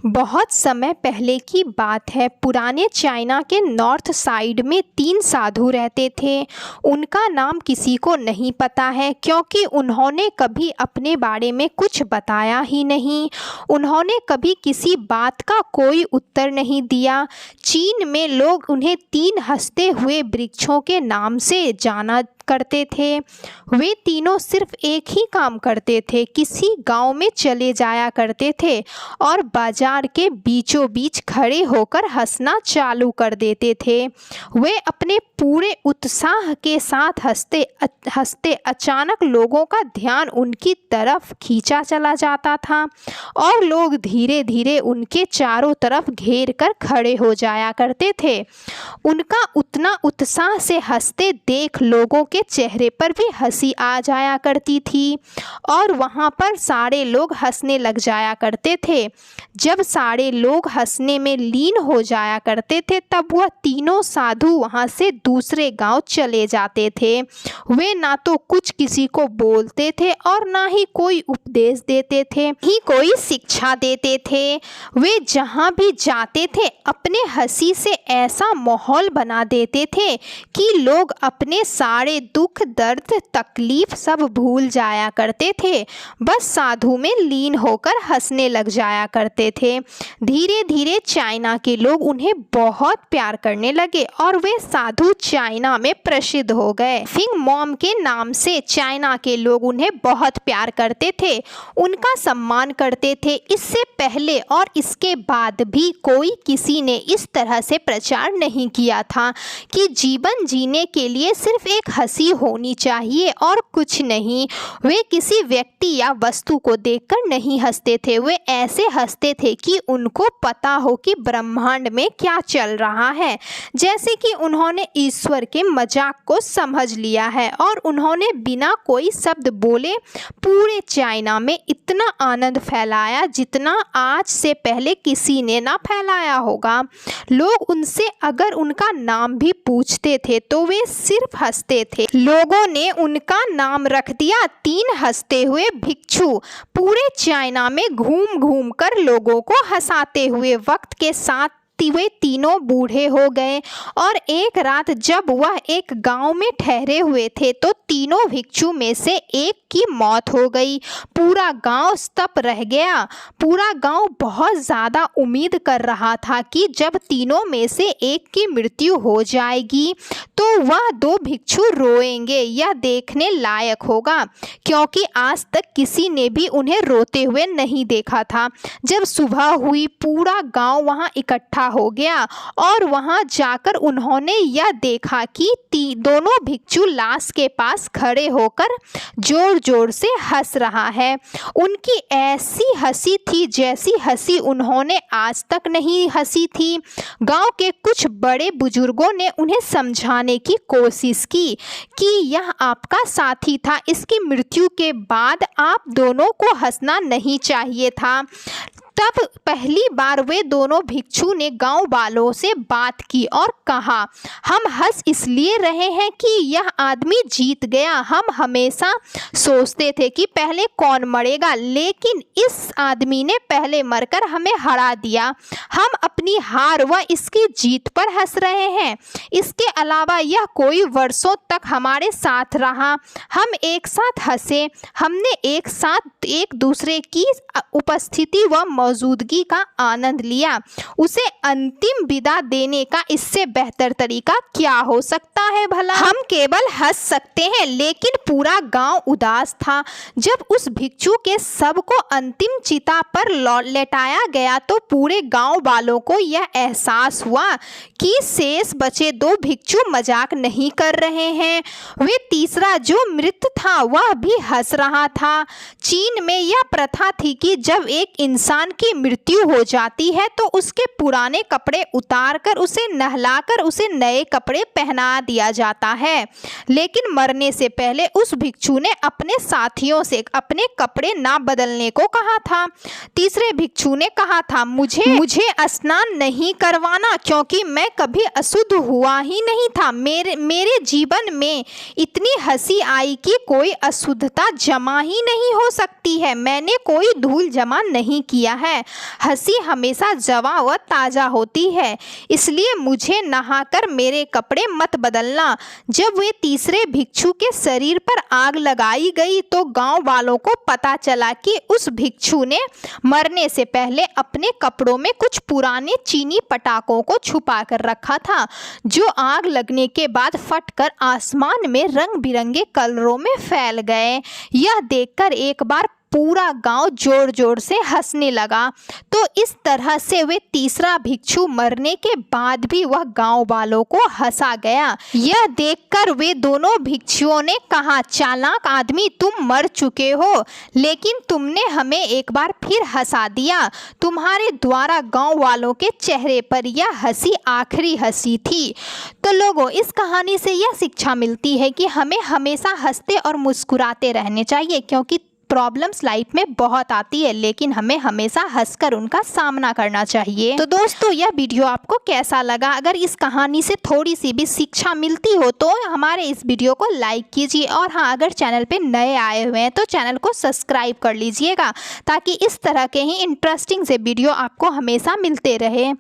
बहुत समय पहले की बात है। पुराने चाइना के नॉर्थ साइड में 3 साधु रहते थे। उनका नाम किसी को नहीं पता है, क्योंकि उन्होंने कभी अपने बारे में कुछ बताया ही नहीं। उन्होंने कभी किसी बात का कोई उत्तर नहीं दिया। चीन में लोग उन्हें 3 हंसते हुए वृक्षों के नाम से जाना करते थे। वे तीनों सिर्फ एक ही काम करते थे, किसी गांव में चले जाया करते थे और बाजार के बीचों बीच खड़े होकर हंसना चालू कर देते थे। वे अपने पूरे उत्साह के साथ हंसते हंसते अचानक लोगों का ध्यान उनकी तरफ खींचा चला जाता था और लोग धीरे धीरे उनके चारों तरफ घेर कर खड़े हो जाया करते थे। उनका उतना उत्साह से हंसते देख लोगों के चेहरे पर भी हंसी आ जाया करती थी और वहाँ पर सारे लोग हंसने लग जाया करते थे। जब सारे लोग हंसने में लीन हो जाया करते थे, तब वह तीनों साधु वहाँ से दूसरे गांव चले जाते थे। वे ना तो कुछ किसी को बोलते थे और ना ही कोई उपदेश देते थे, ही कोई शिक्षा देते थे। वे जहाँ भी जाते थे अपने हंसी से ऐसा माहौल बना देते थे कि लोग अपने सारे दुख दर्द तकलीफ सब भूल जाया करते थे, बस साधु में लीन होकर हंसने लग जाया करते थे। धीरे धीरे चाइना के लोग उन्हें बहुत प्यार करने लगे और वे साधु चाइना में प्रसिद्ध हो गए। फिंग मॉम के नाम से चाइना के लोग उन्हें बहुत प्यार करते थे, उनका सम्मान करते थे। इससे पहले और इसके बाद भी कोई किसी ने इस तरह से प्रचार नहीं किया था कि जीवन जीने के लिए सिर्फ एक हंसी होनी चाहिए और कुछ नहीं। वे किसी व्यक्ति या वस्तु को देखकर नहीं हंसते थे, वे ऐसे हंसते थे कि उनको पता हो कि ब्रह्मांड में क्या चल रहा है, जैसे कि उन्होंने ईश्वर के मजाक को समझ लिया है और उन्होंने बिना कोई शब्द बोले पूरे चाइना में इतना आनंद फैलाया जितना आज से पहले किसी ने ना फैलाया होगा। लोग उनसे अगर उनका नाम भी पूछते थे तो वे सिर्फ हंसते थे। लोगों ने उनका नाम रख दिया 3 हंसते हुए भिक्षु। पूरे चाइना में घूम घूम कर लोगों को हंसाते हुए वक्त के साथ वे तीनों बूढ़े हो गए और एक रात जब वह एक गांव में ठहरे हुए थे तो तीनों भिक्षु में से एक की मौत हो गई। पूरा गांव स्तब्ध रह गया। पूरा गांव बहुत ज़्यादा उम्मीद कर रहा था कि जब तीनों में से एक की मृत्यु हो जाएगी तो वह 2 भिक्षु रोएंगे। यह देखने लायक होगा, क्योंकि आज तक किसी ने भी उन्हें रोते हुए नहीं देखा था। जब सुबह हुई पूरा गांव वहां इकट्ठा हो गया और वहां जाकर उन्होंने यह देखा कि दोनों भिक्षु लाश के पास खड़े होकर जोर जोर से हंस रहा है। उनकी ऐसी हंसी थी जैसी हंसी उन्होंने आज तक नहीं हंसी थी। गांव के कुछ बड़े बुजुर्गों ने उन्हें समझाने की कोशिश की कि यह आपका साथी था, इसकी मृत्यु के बाद आप दोनों को हंसना नहीं चाहिए था। तब पहली बार वे दोनों भिक्षु ने गांव वालों से बात की और कहा, हम हंस इसलिए रहे हैं कि यह आदमी जीत गया। हम हमेशा सोचते थे कि पहले कौन मरेगा, लेकिन इस आदमी ने पहले मरकर हमें हरा दिया। हम अपनी हार व इसकी जीत पर हंस रहे हैं। इसके अलावा यह कोई वर्षों तक हमारे साथ रहा। हम एक साथ हंसे, हमने एक साथ एक दूसरे की उपस्थिति व मौजूदगी का आनंद लिया। उसे अंतिम विदा देने का इससे बेहतर तरीका क्या हो सकता है भला? हम केवल हंस सकते हैं, लेकिन पूरा गांव उदास था। जब उस भिक्षु के शव को अंतिम चिता पर लेटाया गया तो पूरे गांव वालों को यह एहसास हुआ कि शेष बचे 2 भिक्षु मजाक नहीं कर रहे हैं। वे तीसरा जो मृत था वह भी हंस रहा था। चीन में यह प्रथा थी कि जब एक इंसान की मृत्यु हो जाती है तो उसके पुराने कपड़े उतारकर उसे नहलाकर उसे नए कपड़े पहना दिया जाता है। लेकिन मरने से पहले उस भिक्षु ने अपने साथियों से अपने कपड़े ना बदलने को कहा था। तीसरे भिक्षु ने कहा था, मुझे स्नान नहीं करवाना, क्योंकि मैं कभी अशुद्ध हुआ ही नहीं था। मेरे जीवन में इतनी हंसी आई कि कोई अशुद्धता जमा ही नहीं हो सकती है। मैंने कोई धूल जमा नहीं किया है, हंसी हमेशा जवां व ताज़ा होती है, इसलिए मुझे नहाकर मेरे कपड़े मत बदलना। जब वे तीसरे भिक्षु के शरीर पर आग लगाई गई तो गांव वालों को पता चला कि उस भिक्षु ने मरने से पहले अपने कपड़ों में कुछ पुराने चीनी पटाखों को छुपा कर रखा था, जो आग लगने के बाद फटकर आसमान में रंग बिरंगे कलरों में फैल गए। यह देखकर एक बार पूरा गांव जोर जोर से हंसने लगा। तो इस तरह से वे तीसरा भिक्षु मरने के बाद भी वह गांव वालों को हंसा गया। यह देखकर वे दोनों भिक्षुओं ने कहा, चालाक आदमी, तुम मर चुके हो, लेकिन तुमने हमें एक बार फिर हंसा दिया। तुम्हारे द्वारा गांव वालों के चेहरे पर यह हंसी आखिरी हंसी थी। तो लोगों, इस कहानी से यह शिक्षा मिलती है कि हमें हमेशा हंसते और मुस्कुराते रहने चाहिए, क्योंकि प्रॉब्लम्स लाइफ में बहुत आती है, लेकिन हमें हमेशा हंसकर उनका सामना करना चाहिए। तो दोस्तों, यह वीडियो आपको कैसा लगा? अगर इस कहानी से थोड़ी सी भी शिक्षा मिलती हो तो हमारे इस वीडियो को लाइक कीजिए, और हाँ, अगर चैनल पे नए आए हुए हैं तो चैनल को सब्सक्राइब कर लीजिएगा, ताकि इस तरह के ही इंटरेस्टिंग से वीडियो आपको हमेशा मिलते रहे।